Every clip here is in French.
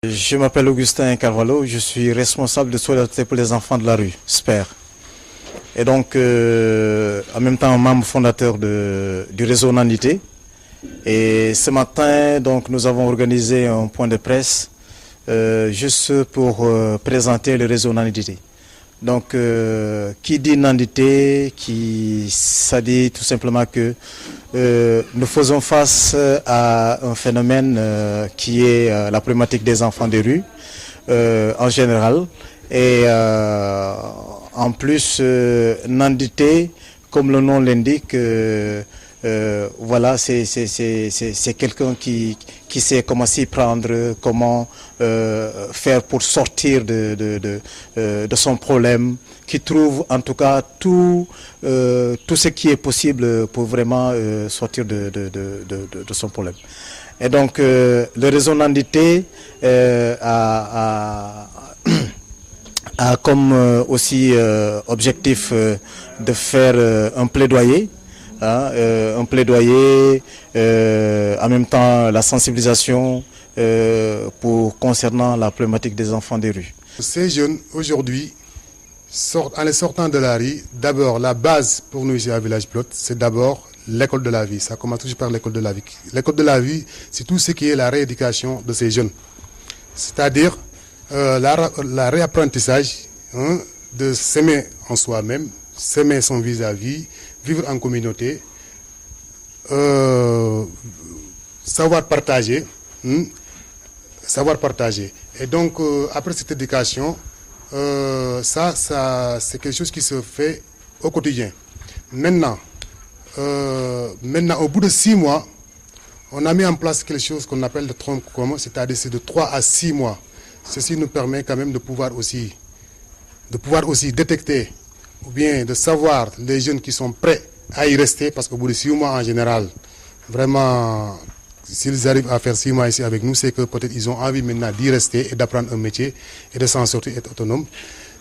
Je m'appelle Augustin Carvalho, je suis responsable de solidarité pour les enfants de la rue, SPER. Et donc, en même temps, membre fondateur du réseau Nandité. Et ce matin, donc, nous avons organisé un point de presse juste pour présenter le réseau Nandité. Donc, qui dit Nandité, ça dit tout simplement que nous faisons face à un phénomène qui est la problématique des enfants de rue en général. Et en plus, Nandité, comme le nom l'indique, voilà, c'est quelqu'un qui sait comment s'y prendre, comment faire pour sortir de son problème, qui trouve en tout cas tout ce qui est possible pour vraiment sortir de son problème. Et donc le réseau Nandité a comme aussi objectif de faire un plaidoyer. Un plaidoyer, en même temps la sensibilisation concernant la problématique des enfants des rues. Ces jeunes, aujourd'hui, en les sortant de la rue, d'abord la base pour nous ici à Village Pilote, c'est d'abord l'école de la vie. Ça commence toujours par l'école de la vie. L'école de la vie, c'est tout ce qui est la rééducation de ces jeunes. C'est-à-dire la réapprentissage de s'aimer en soi-même, s'aimer son vis-à-vis, vivre en communauté, savoir partager, Et donc, après cette éducation, ça c'est quelque chose qui se fait au quotidien. Maintenant, au bout de 6 mois, on a mis en place quelque chose qu'on appelle le tronc commun, c'est-à-dire c'est de 3 à 6 mois. Ceci nous permet quand même de pouvoir aussi détecter ou bien de savoir les jeunes qui sont prêts à y rester, parce qu'au bout de 6 mois en général, vraiment, s'ils arrivent à faire 6 mois ici avec nous, c'est que peut-être ils ont envie maintenant d'y rester et d'apprendre un métier et de s'en sortir, être autonome.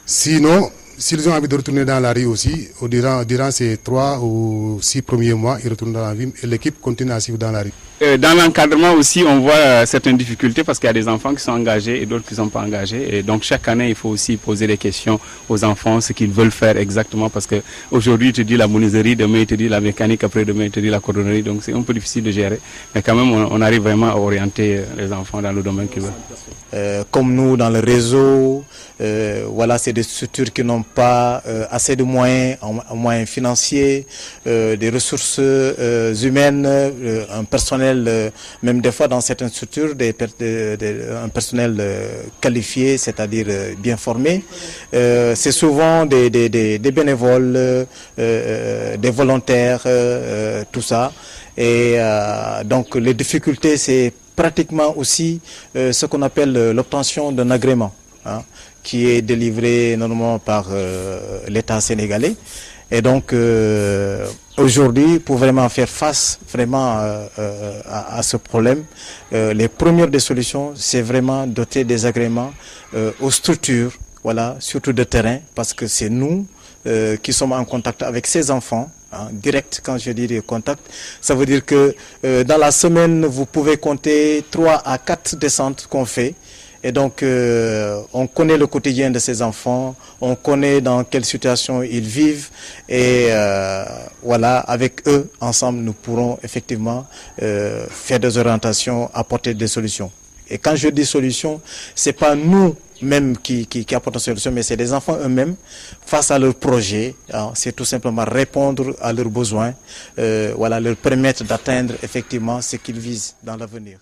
Sinon, s'ils ont envie de retourner dans la rue aussi, durant ces 3 ou 6 premiers mois, ils retournent dans la rue et l'équipe continue à suivre dans la rue. Dans l'encadrement aussi, on voit certaines difficultés parce qu'il y a des enfants qui sont engagés et d'autres qui ne sont pas engagés. Et donc chaque année, il faut aussi poser des questions aux enfants, ce qu'ils veulent faire exactement. Parce qu'aujourd'hui, il te dit la menuiserie, demain, il te dit la mécanique, après demain, il te dit la cordonnerie. Donc c'est un peu difficile de gérer. Mais quand même, on arrive vraiment à orienter les enfants dans le domaine qu'ils veulent. Comme nous, dans le réseau, voilà, c'est des structures qui n'ont pas assez de moyens financiers, des ressources humaines, un personnel, même des fois dans certaines structures, un personnel qualifié, c'est-à-dire bien formé. C'est souvent des bénévoles, des volontaires, tout ça. Et donc les difficultés, c'est pratiquement aussi ce qu'on appelle l'obtention d'un agrément, qui est délivré normalement par l'État sénégalais. Et donc aujourd'hui, pour vraiment faire face à ce problème, les premières des solutions, c'est vraiment doter des agréments aux structures, voilà, surtout de terrain, parce que c'est nous qui sommes en contact avec ces enfants. Direct, quand je dis contact, ça veut dire que dans la semaine, vous pouvez compter 3 à 4 descentes qu'on fait. Et donc, on connaît le quotidien de ces enfants, on connaît dans quelle situation ils vivent. Et voilà, avec eux, ensemble, nous pourrons effectivement faire des orientations, apporter des solutions. Et quand je dis solutions, c'est pas nous-mêmes qui apportons des solutions, mais c'est les enfants eux-mêmes face à leurs projets. C'est tout simplement répondre à leurs besoins, voilà, leur permettre d'atteindre effectivement ce qu'ils visent dans l'avenir.